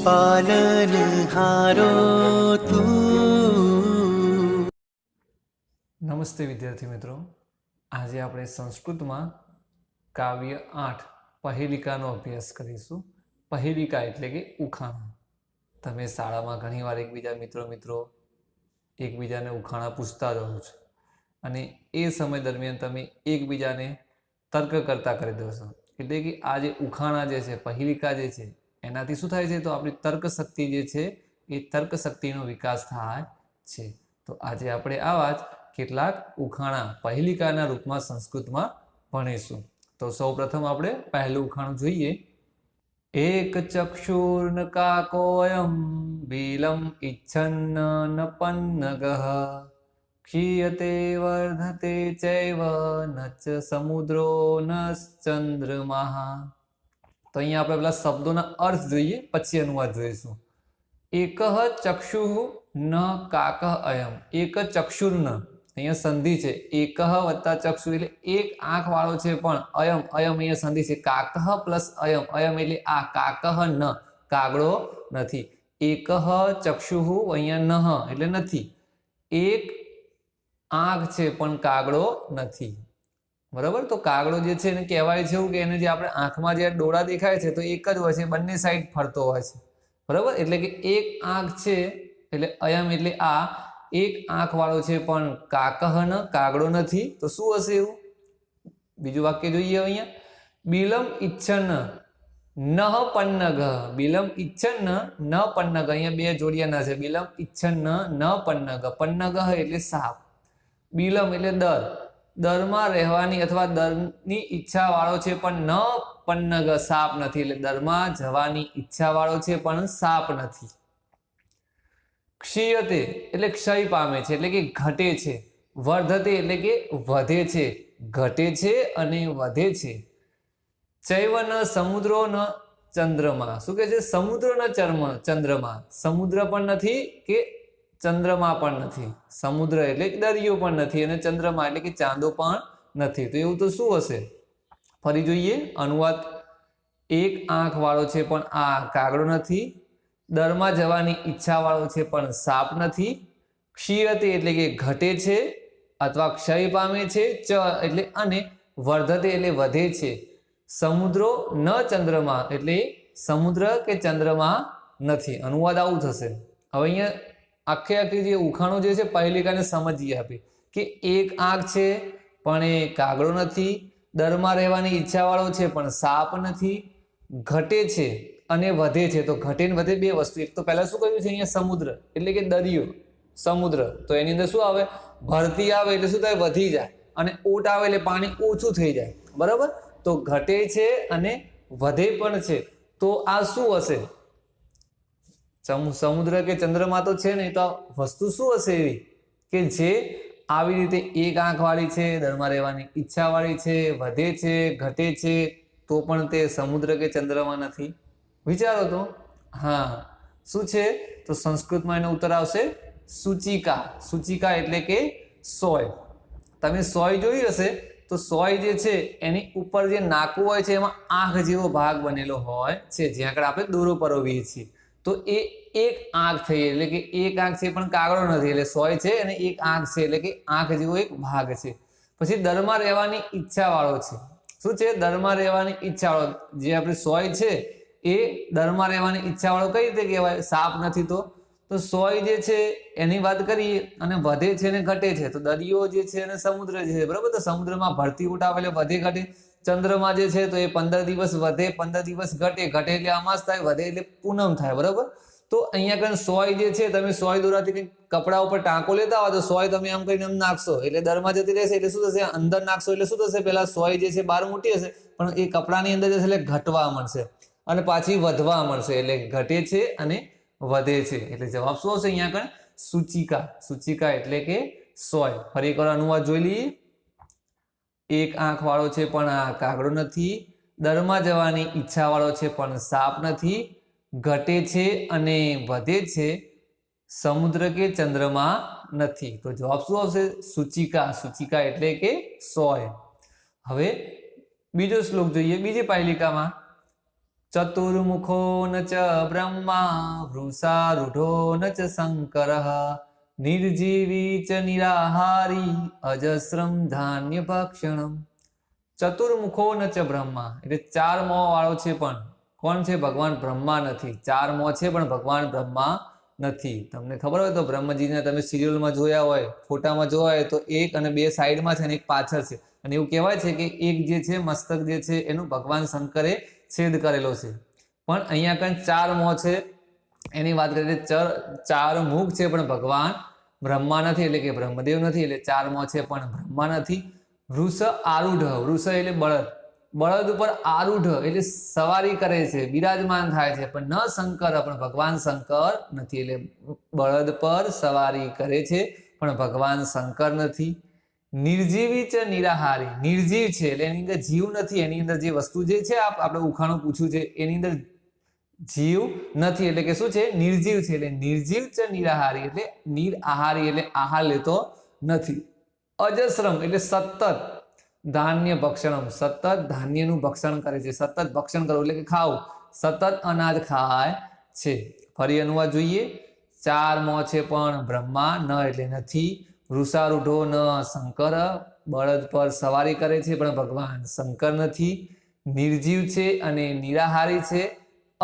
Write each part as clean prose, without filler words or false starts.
પાલનહારો તું। નમસ્તે વિદ્યાર્થી મિત્રો, આજે આપણે સંસ્કૃતમાં કાવ્ય 8 પહેલિકાનો અભ્યાસ કરીશું। પહેલિકા એટલે કે ઉખાણા। તમે શાળામાં ઘણીવાર એકબીજાને ઉખાણા પૂછતા રહો છો અને એ સમય દરમિયાન તમે એકબીજાને તર્ક કરતા કરી દો છો। એટલે કે આ જે ઉખાણા જે છે, પહેલિકા જે છે, એનાથી શું થાય છે? તો આપણી તર્ક શક્તિ જે છે એ તર્ક શક્તિનો વિકાસ થાય છે। તો આજે આપણે આવા જ કેટલાક ઉખાણા પહેલિકાના રૂપમાં સંસ્કૃતમાં ભણીશું। તો સૌપ્રથમ આપણે પહેલું ઉખાણું જોઈએ। એક ચક્ષુર્ન કાકોયમ બિલમ ઇચ્છન્ન ન પન્નગઃ ક્ષીયતે વર્ધતે ચૈવ ન ચ સમુદ્રો ન ચંદ્રમા। તો અહીંયા આપણે પેલા શબ્દોના અર્થ જોઈએ, પછી અનુવાદ જોઈશું। એક ચક્ષુઃ ન કાકઃ અયમ। એક ચક્ષુર્ન, અહીંયા સંધિ છે, એક વત્તા ચક્ષુ એટલે એક આંખ વાળો છે, પણ અયમ અહીંયા સંધિ છે, કાકઃ પ્લસ અયમ એટલે આ, કાકઃ ન, કાગડો નથી। એક ચક્ષુઃ, અહીંયા નહ એટલે નથી, એક આંખ છે પણ કાગડો નથી। બરાબર? તો કાગડો જે છે એને કહેવાય છે એવું કે એને જે આપણે આંખમાં જે ડોળા દેખાય છે તો એક જ હોય છે, બંને સાઈડ ફરતો હોય છે। બરાબર? એટલે કે એક આંખ છે એટલે અયમ એટલે આ, એક આંખ વાળો છે પણ કાકઃ ન, કાગડો નથી। તો શું હશે એવું? બીજું વાક્ય જોઈએ અહીંયા। બિલમ ઇચ્છન નઃ પન્નગઃ। બિલમ ઇચ્છન ન પન્નગ, અહીંયા બે જોડિયાના છે, બિલમ ઇચ્છન ન પન્નગ। પન્નગ એટલે સાપ, બિલમ એટલે દર, દરમાં રહેવાની અથવા દરની ઈચ્છા વાળો છે પણ ન પન્નગ, સાપ નથી, એટલે દરમાં જવાની ઈચ્છા વાળો છે પણ સાપ નથી। ક્ષીયતે એટલે ક્ષય પામે છે, એટલે કે ઘટે છે। વર્ધતે એટલે કે વધે છે, ઘટે છે અને વધે છે। ચૈવ ન સમુદ્રો ન ચંદ્રમા। શું કે છે? સમુદ્ર ન ચંદ્રમા, સમુદ્ર પણ નથી કે ચંદ્રમા પણ નથી। સમુદ્ર એટલે કે દરિયો પણ નથી અને ચંદ્રમા એટલે કે ચાંદો પણ નથી। તો એવું તો શું હશે? ફરી જોઈએ અનુવાદ। એક આંખ વાળો છે પણ આ કાગડો નથી, દરમાં જવાની ઈચ્છા વાળો છે પણ સાપ નથી, ક્ષીયતે એટલે કે ઘટે છે અથવા ક્ષય પામે છે, ચ એટલે અને, વર્ધતે એટલે વધે છે, સમુદ્રો ન ચંદ્રમા એટલે સમુદ્ર કે ચંદ્રમા નથી। અનુવાદ આવું થશે। હવે અહીંયા આખી જે ઉખાણો જે છે પહેલિકાને સમજીએ આપી કે એક આંખ છે પણ એ કાગડો નથી, દરમાં રહેવાની ઈચ્છા વાળો છે પણ સાપ નથી, ઘટે છે અને વધે છે। તો ઘટે ને વધે બે વસ્તુ, એક તો પહેલા શું કહ્યું છે અહીંયા? સમુદ્ર એટલે કે દરિયો, સમુદ્ર, તો એની અંદર શું આવે? ભરતી આવે એટલે શું થાય? વધી જાય, અને ઓટ આવે એટલે પાણી ઓછું થઈ જાય। બરાબર? તો ઘટે છે અને વધે પણ છે, તો આ શું હશે? સમુદ્ર કે ચંદ્રમા તો છે નહીં, તો આ વસ્તુ શું હશે એવી કે જે આવી રીતે એક આંખ વાળી છે, દરમાં રહેવાની ઈચ્છા વાળી છે, વધે છે, ઘટે છે, તો પણ તે સમુદ્ર કે ચંદ્રમા નથી? વિચારો તો। હા, શું છે? તો સંસ્કૃતમાં એનો ઉત્તર આવશે સૂચિકા। સૂચિકા એટલે કે સોય। તમે સોય જોઈ હશે તો સોય જે છે એની ઉપર જે નાકું હોય છે એમાં આંખ જેવો ભાગ બનેલો હોય છે, જ્યાં આગળ આપણે દોરો પરોવીએ છીએ। તો એ એક આંખ થઈ, એટલે કે એક આંખ છે પણ કાગડો નથી, એટલે સોય છે અને એક આંખ છે, એટલે કે આંખ જેવો એક ભાગ છે। પછી દરમાં રહેવાની ઈચ્છા વાળો છે। શું છે? દરમાં રહેવાની ઈચ્છા વાળો, જે આપણી સોય છે એ દરમાં રહેવાની ઈચ્છા વાળો કઈ રીતે કહેવાય? સાપ નથી તો સોય જે છે એની વાત કરીએ, અને વધે છે ને ઘટે છે, તો દરિયો જે છે અને સમુદ્ર જે છે, બરાબર? તો સમુદ્રમાં ભરતી ઉઠાવે એટલે વધે ઘટે, ચંદ્રમાં જે છે તો એ 15 દિવસ વધે, 15 દિવસ ઘટે, ઘટે એટલે અમાસ થાય, વધે એટલે પૂનમ થાય। બરાબર? તો અહીંયા કઈ સોય જે છે, તમે સોય દોરાથી કંઈક કપડા ઉપર ટાંકો લેતા હોય તો સોય તમે આમ કરીને આમ નાખશો એટલે દરમાં જતી રહેશે, એટલે શું થશે? અંદર નાખશો એટલે શું થશે? પેલા સોય જે છે બહાર મૂટી હશે પણ એ કપડાની અંદર જશે એટલે ઘટવા મળશે અને પાછી વધવા મળશે, એટલે ઘટે છે અને વધે છે। એટલે જવાબ શું આવશે અહીંયા આગળ? સૂચિકા। સૂચિકા એટલે કે સોય। ફરી એકવાર અનુવાદ જોઈ લઈએ। એક આંખ વાળો છે પણ આ કાગડો નથી, દરમાં જવાની ઈચ્છા વાળો છે પણ સાપ નથી, ઘટે છે અને વધે છે, સમુદ્ર કે ચંદ્રમા નથી। તો જવાબ શું આવશે? સૂચિકા। સૂચિકા એટલે કે સોય। હવે બીજો શ્લોક જોઈએ, બીજી પહેલિકામાં। ચતુર્મુખો ન ચ બ્રહ્મા વૃષારૂઢો ન ચ શંકરઃ નિર્જીવી ચ નિરાહારી અજસ્રમ ધાન્ય ભક્ષણમ. ચતુર્મુખો ન ચ બ્રહ્મા એટલે ચાર મોં વાળો છે પણ કોણ છે? ભગવાન બ્રહ્મા નથી. ચાર મોં છે પણ ભગવાન બ્રહ્મા નથી. તમને ખબર હોય તો બ્રહ્મજીને તમે સિરિયલમાં જોયા હોય, ફોટામાં જોયા હોય તો એક અને બે સાઈડમાં છે અને એક પાછળ છે. અને એવું કહેવાય છે કે એક જે છે મસ્તક જે છે એનું ભગવાન શંકરે છેદ કરેલો છે. પણ અહીંયા કંઈ ચાર મોં છે એની વાત કરીએ. ચાર મુખ છે પણ ભગવાન બ્રહ્મા નથી, એટલે કે બ્રહ્મદેવ નથી. એટલે ચાર મોં છે પણ બ્રહ્મા નથી. વૃષ આરૂઢ, વૃષ એટલે બળદ, બળદ ઉપર આરૂઢ એટલે સવારી કરે છે, બિરાજમાન થાય છે. પણ ન શંકર, પણ ભગવાન શંકર નથી. એટલે બળદ પર સવારી કરે છે પણ ભગવાન શંકર નથી. નિર્જીવી ચ નિરાહારી, નિર્જીવ છે એટલે એની અંદર જીવ નથી. એની અંદર જે વસ્તુ જે છે આપણે ઉખાણું પૂછ્યું છે એની અંદર જીવ નથી. એટલે કે શું છે? નિર્જીવ છે. એટલે નિર્જીવ ચ નિરાહારી એટલે નિરાહારી એટલે આહાર લેતો નથી. અજસ્રમ એટલે સતત, ધાન્ય ભક્ષણમ સતત ધાન્યનું ભક્ષણ કરે છે. સતત ભક્ષણ કરવું એટલે કે ખાવું, સતત અનાજ ખાય છે. ફરી અનુવાદ જોઈએ. ચાર મોં છે પણ બ્રહ્મા ન એટલે નથી. વૃષારૂઢો ન શંકર, બળદ પર સવારી કરે છે પણ ભગવાન શંકર નથી. નિર્જીવ છે અને નિરાહારી છે.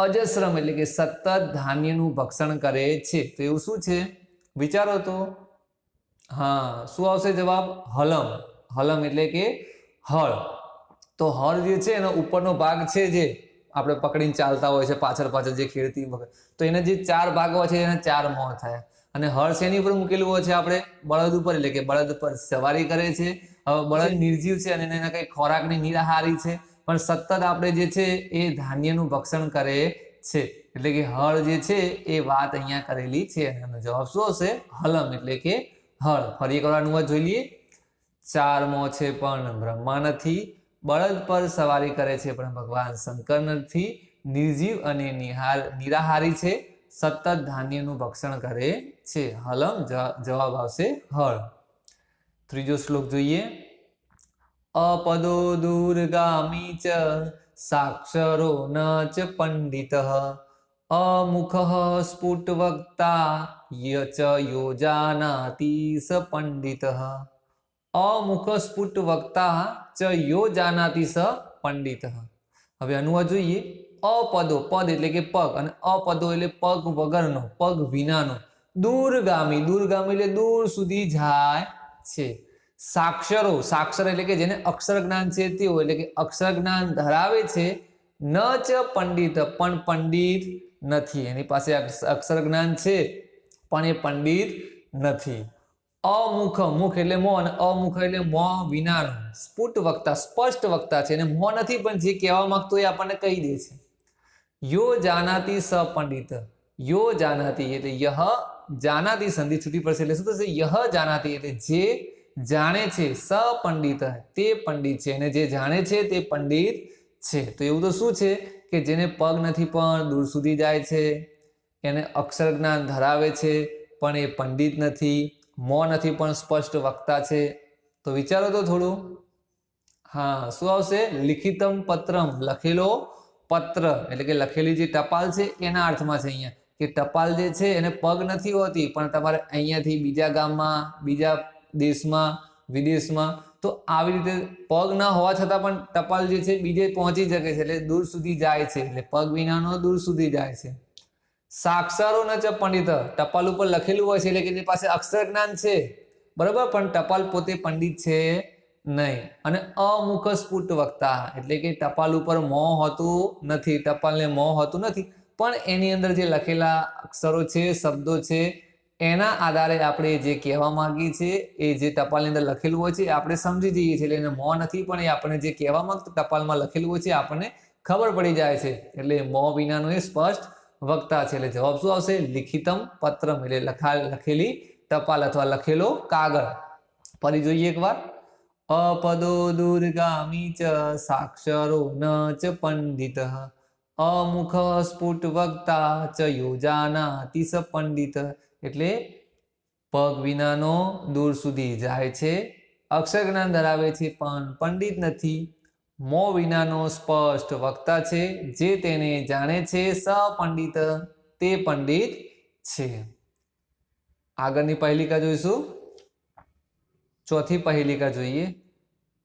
અજસ્રમ એટલે કે સતત ધાન્યનું ભક્ષણ કરે છે. તો એવું શું છે? વિચારો તો. હા, શું આવશે જવાબ? હલમ. હલમ એટલે કે હળ. તો હળ જે છે એનો ઉપરનો ભાગ છે જે આપણે પકડીને ચાલતા હોય છે પાછળ પાછળ જે ખેડતી વખત, તો એના જે ચાર ભાગ હોય છે એના ચાર મોં થાય. અને હળ શેની ઉપર મૂકેલું હોય છે? આપણે બળદ ઉપર, એટલે કે બળદ ઉપર સવારી કરે છે. હવે બળદ નિર્જીવ છે અને એના કંઈ ખોરાકની નિરાહારી છે, પણ સતત આપણે જે છે એ ધાન્યનું ભક્ષણ કરે છે. એટલે કે હળ જે છે એ વાત અહીંયા કરેલી છે. એનો જવાબ શું હશે? હલમ એટલે કે હળ. ફરી એક વાર અનુવાદ જોઈ લઈએ. ચાર મોં છે પણ બ્રહ્મા નથી. બળદ પર સવારી કરે છે પણ ભગવાન શંકર નથી. નિર્જીવ અને નિરાહારી છે. સતત ધાન્યનું ભક્ષણ કરે છે. હલમ જવાબ આવશે હળ. ત્રીજો શ્લોક જોઈએ. અપદો દૂરગામી ચ સાક્ષરો ન ચ પંડિતઃ અમુખ સ્ફુટ વક્તા ચ યોજાનાતિ સ પંડિતઃ. અમુખ સ્ફુટ વક્તા ચ યોજાનાતિ સ પંડિતઃ. હવે અનુવાદ જોઈએ. અપદો, પદ એટલે કે પગ, અને અપદો એટલે પગ વગરનો, પગ વિનાનો. દૂરગામી, દૂરગામી એટલે દૂર સુધી જાય છે. સાક્ષરો, સાક્ષર એટલે કે જેને અક્ષર જ્ઞાન છે તેઓ, એટલે કે અક્ષર જ્ઞાન ધરાવે છે. ન ચ પંડિત, પણ પંડિત નથી. એની પાસે અક્ષર જ્ઞાન છે પણ એ પંડિત નથી. અમુખ, મુખ એટલે મોં, અને અમુખ એટલે મોં વિનાનું. સ્ફુટ વક્તા, સ્પષ્ટ વક્તા છે, અને મોં નથી પણ જે કહેવા માંગતો એ આપણને કહી દે છે. યો જાનાતિ સ પંડિત, યો જાનાતિ એટલે યહ જાનાતિ, સંધિ છૂટી પડશે એટલે શું થશે? યહ જાનાતિ એટલે જે જાણે છે. સ પંડિત તે પંડિત છે, અને જે જાણે છે તે પંડિત છે. તો એવું તો શું છે કે જેને પગ નથી પણ દૂર સુધી જાય છે, એને અક્ષર જ્ઞાન ધરાવે છે પણ એ પંડિત નથી, મોં નથી પણ સ્પષ્ટ વક્તા છે. તો વિચારો તો થોડું. હા, શું આવશે? લિખિતમ પત્રમ, લખેલો પત્ર એટલે કે લખેલી જે ટપાલ છે એના અર્થમાં છે અહીંયા. કે ટપાલ જે છે એને પગ નથી હોતી, પણ તમારે અહીંયાથી બીજા ગામમાં, બીજા દેશમાં, વિદેશમાં, તો આવી રીતે પગ ના હોવા છતાં પણ ટપાલ જે છે બીજે પહોંચી શકે છે, એટલે દૂર સુધી જાય છે. એટલે પગ વિનાનો દૂર સુધી જાય છે. સાક્ષરો ન ચ પંડિત, ટપાલ ઉપર લખેલું હોય છે એટલે કે એની પાસે અક્ષર જ્ઞાન છે, બરાબર, પણ ટપાલ પોતે પંડિત છે નહીં. અને અમુખ સ્ફુટ વક્તા એટલે કે ટપાલ ઉપર મોં હોતું નથી, ટપાલને મોં હોતું નથી, પણ એની અંદર જે લખેલા અક્ષરો છે, શબ્દો છે, એના આધારે આપણે જે કહેવા માંગીએ છીએ એ જે ટપાલની અંદર લખેલું હોય છે આપણે સમજી જઈએ છીએ. એટલે એને મોં નથી પણ એ આપણે જે કહેવા માંગતું ટપાલમાં લખેલું હોય છે આપણને ખબર પડી જાય છે. એટલે મોં વિનાનું એ સ્પષ્ટ વક્તા છે. એટલે જવાબ શું આવશે? લિખિતમ પત્રમ એટલે લખેલી ટપાલ અથવા લખેલો કાગળ. ફરી જોઈએ એકવાર. અપદો દૂરગામી ચ સાક્ષરો ન ચ પંડિત અમુખ સ્ફુટ વક્તા ચ યોજાનાતિ સ પંડિત. એટલે પગ વિનાનો દૂર સુધી જાય છે, અક્ષર જ્ઞાન ધરાવે છે પણ પંડિત નથી, મોં વિનાનો સ્પષ્ટ વક્તા છે, જે તેને જાણે છે સપંડિત તે પંડિત છે. આગળની પહેલિકા જોઈશું. ચોથી પહેલિકા જોઈએ.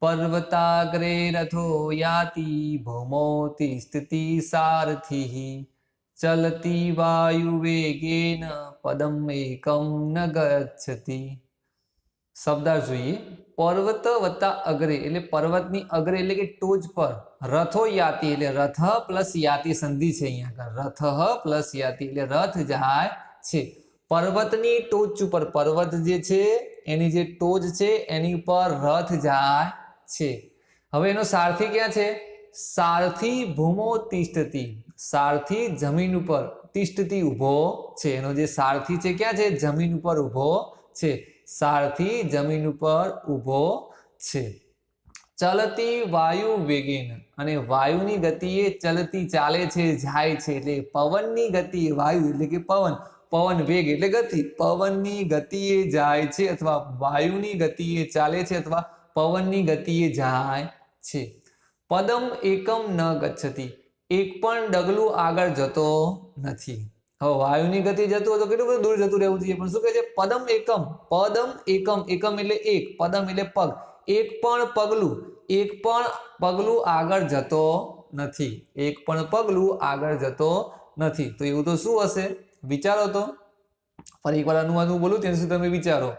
પર્વતાગ્રે રથો યાતિ ભૌમો તિષ્ઠતિ સારથિ ચલતી વાયુ વેગેન પદમ એકમ ન ગચ્છતિ. શબ્દાર્થ જોઈએ. પર્વત વત્તા અગ્રે એટલે પર્વતની અગ્રે એટલે કે ટોચ પર, રથો યાતિ એટલે રથ પ્લસ યાતિ સંધિ છે અહીંયા આગળ, રથ પ્લસ યાતિ એટલે રથ જાય છે. પર્વતની ટોચ ઉપર, પર્વત જે છે એની જે ટોચ છે એની ઉપર રથ જાય છે. હવે એનો સારથી ક્યાં છે? સારથી ભૂમો તિષ્ઠતિ, સારથી જમીન ઉપર, તિષ્ઠતિ ઊભો છે. એનો જે સારથી છે ક્યાં છે? જમીન ઉપર ઊભો છે. સારથી જમીન ઉપર ઊભો છે. ચલતી વાયુ વેગેન અને વાયુની ગતિએ ચલતી ચાલે છે, જાય છે. એટલે પવનની ગતિ, વાયુ એટલે કે પવન, પવન વેગ એટલે ગતિ, પવનની ગતિએ જાય છે અથવા વાયુની ગતિએ ચાલે છે અથવા પવનની ગતિએ જાય છે. પદમ એકમ ન ગચ્છતિ, એક પણ ડગલું આગળ જતો નથી. હવે વાયુની ગતિ જતું હોય તો કેટલું બધું દૂર જતું રહેવું જોઈએ, પણ શું કહે છે? પદમ એકમ, પદમ એકમ, એકમ એટલે એક, પદમ એટલે પગ, એક પણ પગલું આગળ જતો નથી, એક પણ પગલું આગળ જતો નથી. તો એવું તો શું હશે? વિચારો તો. ફરી એકવાર અનુવાદ હું બોલું ત્યાં સુધી તમે વિચારો.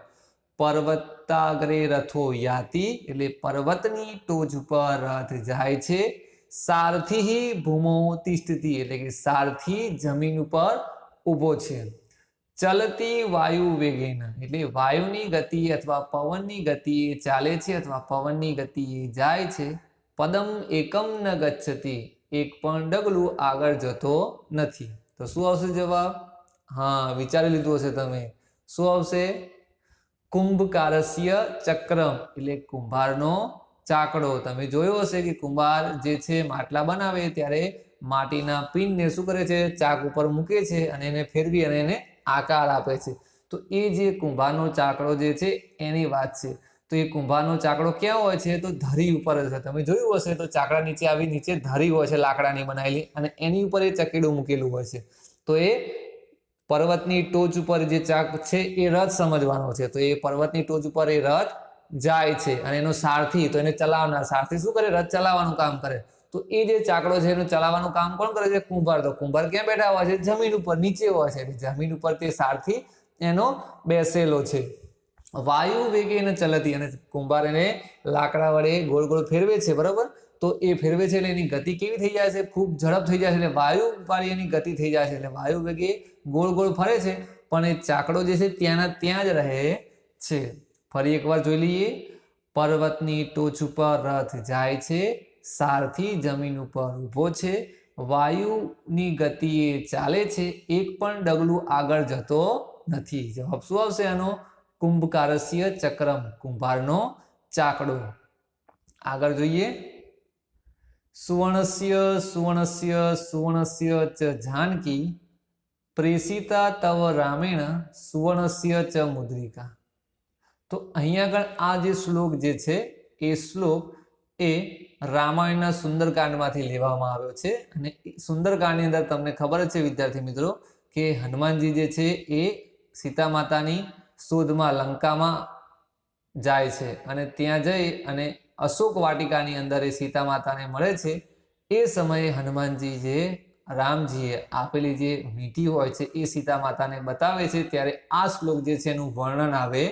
પર્વતાગ્રે રથો યાતિ એટલે પર્વતની ટોચ પર રથ જાય છે. સારથી ભૂમો તિષ્ઠતિ એટલે કે સારથી જમીન ઉપર ઊભો છે. ચલતી વાયુ વેગેન એટલે વાયુની ગતિ અથવા પવનની ગતિએ ચાલે છે અથવા પવનની ગતિએ જાય છે. પદમ એકમ ન ગચ્છતિ એક પણ ડગલું આગળ જતો નથી. તો શું આવશે જવાબ? હા, વિચારી લીધું હશે તમે. શું આવશે? કુંભકારસ્ય ચક્રમ એટલે કુંભારનો ચાકડો. તમે જોયો હશે કે કુંભાર જે છે માટલા બનાવે ત્યારે માટીના પિનને શું કરે છે? ચાક ઉપર મૂકે છે અને એને ફેરવી અને એને આકાર આપે છે. તો એ જે કુંભારનો ચાકડો જે છે એની વાત છે. તો એ કુંભારનો ચાકડો ક્યાં હોય છે? તો ધરી ઉપર છે. તમે જોયું હશે તો ચાકડા નીચે આવી નીચે ધરી હોય છે લાકડાની બનાવેલી, અને એની ઉપર એ ચકેડું મૂકેલું હોય છે. તો એ પર્વતની ટોચ ઉપર જે ચાક છે એ રથ સમજવાનો છે. તો એ પર્વતની ટોચ ઉપર એ રથ જાય છે અને એનો સારથી, તો એને ચલાવનાર સારથી શું કરે? રથ ચલાવવાનું કામ કરે. તો એ જે ચાકડો છે એનું ચલાવવાનું કામ કોણ કરે છે? કુંભાર. તો કુંભાર ક્યાં બેઠા હોય છે? જમીન ઉપર, નીચે હોય છે. જમીન ઉપર તે સારથી એનો બેસેલો છે. વાયુ વેગે એને ચલતી અને કુંભાર એને લાકડા વડે ગોળ ગોળ ફેરવે છે, બરોબર? તો એ ફેરવે છે એટલે એની ગતિ કેવી થઈ જાય છે? ખૂબ ઝડપ થઈ જાય છે. એટલે વાયુ વાળી એની ગતિ થઈ જાય છે. એટલે વાયુ વેગે ગોળ ગોળ ફરે છે, પણ એ ચાકડો જે છે ત્યાંના ત્યાં જ રહે છે. ફરી એકવાર જોઈ લઈએ. પર્વતની ટોચ ઉપર રથ જાય છે, સારથી જમીન ઉપર ઊભો છે, વાયુની ગતિએ ચાલે છે, એક પણ ડગલું આગળ જતો નથી. જવાબ શું આવશે આનો? કુંભકારસ્ય ચક્રમ કુંભારનો ચાકડો. આગળ જોઈએ. સુવર્ણસ્ય સુવર્ણસ્ય સુવર્ણસ્ય ચ જાનકી પ્રેષિતા તવ રામેણ સુવર્ણસ્ય ચ મુદ્રિકા. તો અહીંયા આગળ આ જે શ્લોક જે છે એ શ્લોક એ રામાયણના સુંદરકાંડમાંથી લેવામાં આવ્યો છે. અને સુંદરકાંડની અંદર તમને ખબર જ છે વિદ્યાર્થી મિત્રો કે હનુમાનજી જે છે એ સીતા માતાની શોધમાં લંકામાં જાય છે અને ત્યાં જઈ અને અશોક વાટિકાની અંદર એ સીતા માતાને મળે છે. એ સમયે હનુમાનજી જે રામજીએ આપેલી જે વીંટી હોય છે એ સીતા માતાને બતાવે છે. ત્યારે આ શ્લોક જે છે એનું વર્ણન આવે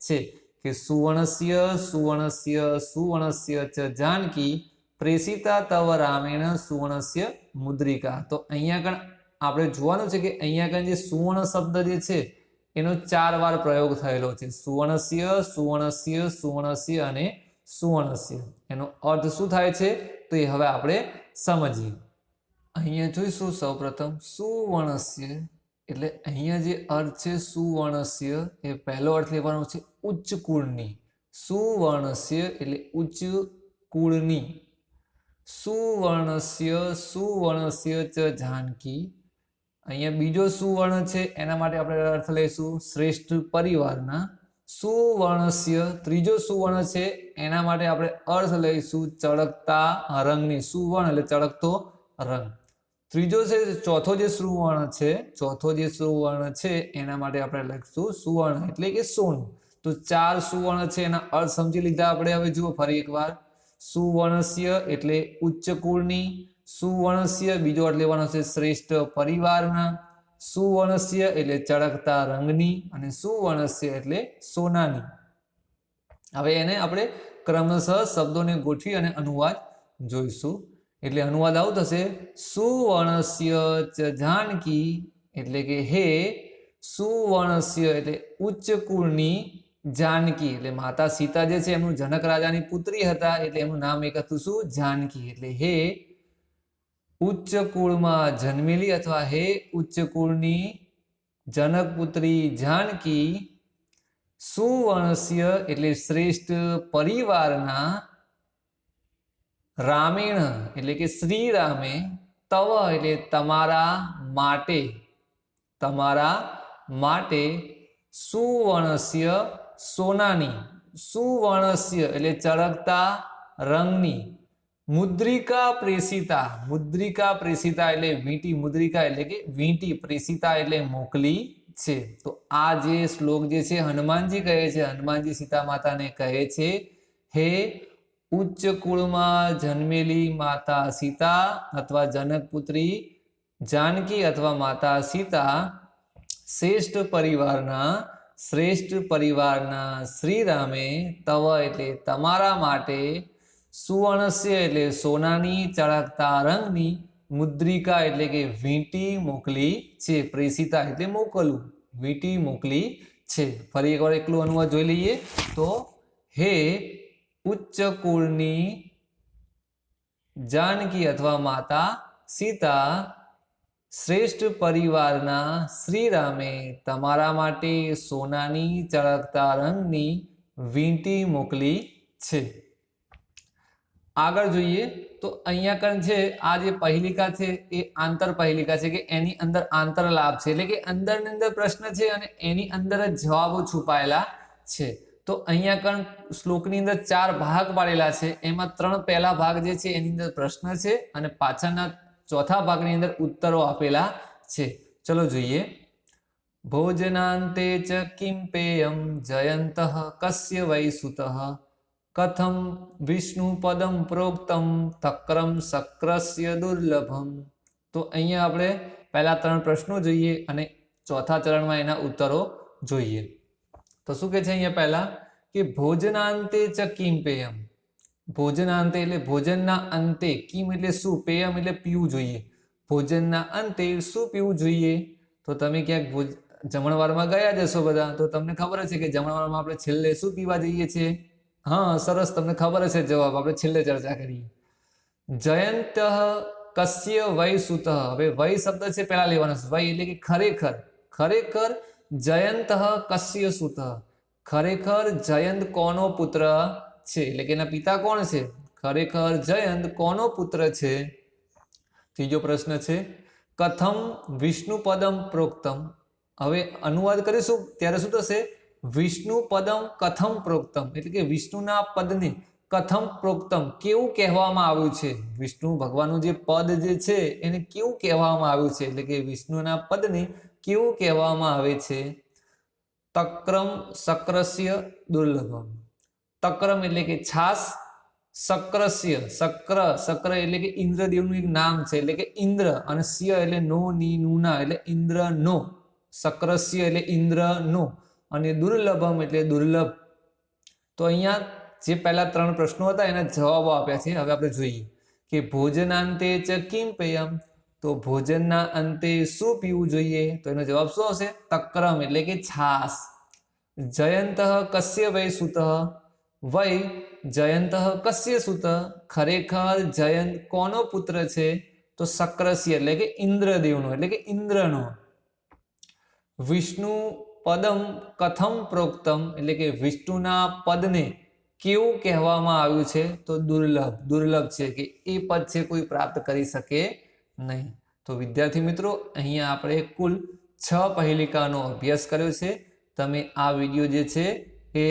છે કે સુવર્ણસ્ય સુવર્ણસ્ય સુવર્ણસ્ય ચ જાનકી પ્રેષિતા તવ રામેણ સુવર્ણસ્ય મુદ્રિકા. તો અહીંયા આગળ આપણે જોવાનું છે કે અહીંયા આગળ જે સુવર્ણ શબ્દ જે છે એનો 4 વાર પ્રયોગ થયેલો છે. સુવર્ણસ્ય સુવર્ણસ્ય સુવર્ણસ્ય અને સુવર્ણસ્ય. એનો અર્થ શું થાય છે તો એ હવે આપણે સમજીએ. અહીંયા જોઈશું સૌપ્રથમ સુવર્ણસ્ય એટલે અહીંયા જે અર્થ છે સુવર્ણસ્ય એ પહેલો અર્થ લેવાનો છે ઉચ્ચ કુળની. સુવર્ણસ્ય એટલે ઉચ્ચ કુળની. સુવર્ણસ્ય સુવર્ણસ્ય ચ જાનકી. અહીંયા બીજો સુવર્ણ છે એના માટે આપણે અર્થ લઈશું શ્રેષ્ઠ પરિવારના. સુવર્ણસ્ય, ત્રીજો સુવર્ણ છે એના માટે આપણે અર્થ લઈશું ચળકતા રંગની. સુવર્ણ એટલે ચળકતો રંગ. ત્રીજો છે ચોથો જે સુવર્ણ છે એના માટે આપણે લખીશું સુવર્ણ એટલે કે સોનું. તો 4 સુવર્ણ છે એના અર્થ સમજી લીધા આપણે. હવે જુઓ ફરી એકવાર. સુવર્ણસ્ય એટલે ઉચ્ચ કુળની, સુવર્ણસ્ય બીજો અર્થ લેવાનો છે શ્રેષ્ઠ પરિવારના, સુવર્ણસ્ય એટલે ચળકતા રંગની અને સુવર્ણસ્ય એટલે સોનાની. હવે એને આપણે ક્રમશઃ શબ્દોને ગોઠવી અને અનુવાદ જોઈશું. એટલે અનુવાદ આવું થશે, સુવર્ણસ્ય ચ જાનકી એટલે કે હે સુવર્ણસ્ય એટલે ઉચ્ચ કુળની, જાનકી એટલે માતા સીતા જે છે એમનું જનક રાજાની પુત્રી હતા એટલે એમનું નામ એક હતું શું? જાનકી. એટલે હે ઉચ્ચ કુળમાં જન્મેલી અથવા હે ઉચ્ચ કુળની જનકપુત્રી જાનકી, સુવર્ણસ્ય એટલે શ્રેષ્ઠ પરિવારના, રામેણ એટલે કે શ્રી રામે, તવ એટલે તમારા માટે, સુવર્ણસ્ય સોનાની, સુવર્ણસ્ય એટલે ચળકતા રંગની, મુદ્રિકા પ્રેષિતા એટલે વીંટી, મુદ્રિકા એટલે કે વીંટી, પ્રેષિતા એટલે મોકલી છે. તો આ જે શ્લોક જે છે હનુમાનજી કહે છે, હનુમાનજી સીતા માતાને કહે છે, હે ઉચ્ચ કુળમાં જન્મેલી માતા સીતા અથવા જનકપુત્રી જાનકી અથવા માતા સીતા, શ્રેષ્ઠ પરિવારના શ્રી રામે, તવ એટલે તમારા માટે, સુવર્ણસ્ય એટલે સોનાની ચળકતા રંગની, મુદ્રિકા એટલે કે વીંટી મોકલી છે, પ્રેષિતા એટલે મોકલવું, વીંટી મોકલી છે. ફરી એકવાર એકલું અનુવાદ જોઈ લઈએ તો, હે ઉચ્ચ કુળની જાનકી અથવા માતા સીતા, શ્રેષ્ઠ પરિવારના શ્રી રામે તમારા માટે સોનાની ચળકતા રંગની વીંટી મોકલી છે. આગળ જોઈએ તો અહીંયા કણ છે આ જે પહેલિકા છે એ આંતર પહેલિકા છે કે એની અંદર આંતરલાભ છે, એટલે કે અંદરની અંદર પ્રશ્ન છે અને એની અંદર જ જવાબો છુપાયેલા છે. તો અહીંયા કણ શ્લોકની અંદર 4 ભાગ પાડેલા છે, એમાં 3 પહેલા ભાગ જે છે એની અંદર પ્રશ્ન છે અને પાછળના ચોથા ભાગની અંદર ઉત્તરો આપેલા છે. ચલો જોઈએ. ભોજનાંતે ચ કિમ પેયમ જયંતઃ કસ્ય વૈ સુતઃ કથમ વિષ્ણુ પદમ પ્રોક્તમ તક્રમ શક્રસ્ય દુર્લભમ. તો અહીંયા આપણે પહેલા 3 પ્રશ્નો જોઈએ અને ચોથા ચરણમાં એના ઉત્તરો જોઈએ. તો શું કહે છે અહીંયા પહેલા કે ભોજનાંતે ચ કિમ પેયમ. ભોજનાંતે એટલે ભોજનના અંતે, કિમ એટલે શું, પેયમ એટલે પીવું જોઈએ. ભોજનના અંતે શું પીવું જોઈએ? તો તમે ક્યાંક જમણવારમાં ગયા જશો બધા તો તમને ખબર છે કે જમણવારમાં આપણે છેલ્લે શું પીવા જઈએ છીએ? હા સરસ, તમને ખબર હશે જવાબ, આપણે છેલ્લે ચર્ચા કરીએ. જયંત કસ્ય વૈ સુતઃ. હવે વૈ શબ્દ છે પહેલા લેવાનો છે, વૈ એટલે કે ખરેખર, જયંત કસ્ય સુતઃ, ખરેખર જયંત કોનો પુત્ર છે, એટલે કે એના પિતા કોણ છે, ખરેખર જયંત કોનો પુત્ર છે. ત્રીજો પ્રશ્ન છે કથમ વિષ્ણુ પદમ પ્રોક્તમ. હવે અનુવાદ કરીશું ત્યારે શું થશે? વિષ્ણુ પદમ કથમ પ્રોક્તમ એટલે કે વિષ્ણુના પદને કથમ પ્રોક્તમ કેવું કહેવામાં આવ્યું છે. વિષ્ણુ ભગવાનનું જે પદ જે છે એને કેવું કહેવામાં આવ્યું છે, એટલે કે વિષ્ણુના પદને કેવું કહેવામાં આવે છે. તક્રમ શક્રસ્ય દુર્લભમ. તક્રમ એટલે કે છાસ, શક્રસ્ય શક્ર એટલે કે ઇન્દ્રદેવનું એક નામ છે, એટલે કે ઇન્દ્ર, અને સ્ય એટલે નો ની નુના એટલે ઇન્દ્રનો, શક્રસ્ય એટલે ઇન્દ્રનો, અને દુર્લભમ એટલે દુર્લભ. તો અહીંયા જે પહેલા 3 પ્રશ્નો હતા એના જવાબો આપ્યા છે. હવે આપણે જોઈએ કે ભોજનાંતે ચ કિમ પેયમ. તો ભોજનના અંતે શું પીવું જોઈએ? તો એનો જવાબ શું આવશે? તક્રમ એટલે કે છાસ. જયંત કસ્ય વૈ સુતઃ. વૈ જયંત કસ્ય સુતઃ, ખરેખર જયંત કોનો પુત્ર છે? તો શક્રસ્ય એટલે કે ઇન્દ્રદેવનો, એટલે કે ઇન્દ્રનો. વિષ્ણુ પદમ કથમ પ્રોક્તમ એટલે કે વિષ્ણુના પદને કેવું કહેવામાં આવ્યું છે? તો દુર્લભ છે, કે એ પદ છે કોઈ પ્રાપ્ત કરી શકે નહીં. તો વિદ્યાર્થી મિત્રો અહીંયા આપણે કુલ 6 પહેલિકાનો અભ્યાસ કર્યો છે. તમે આ વિડીયો જે છે એ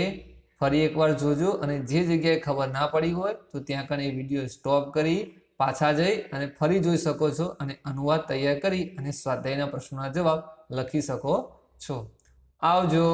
ફરી એકવાર જોજો અને જે જગ્યાએ ખબર ના પડી હોય તો ત્યાં કણ એ વિડીયો સ્ટોપ કરી પાછા જઈ અને ફરી જોઈ શકો છો અને અનુવાદ તૈયાર કરી અને સ્વાધ્યાયના પ્રશ્નોના જવાબ લખી શકો છો. આવજો.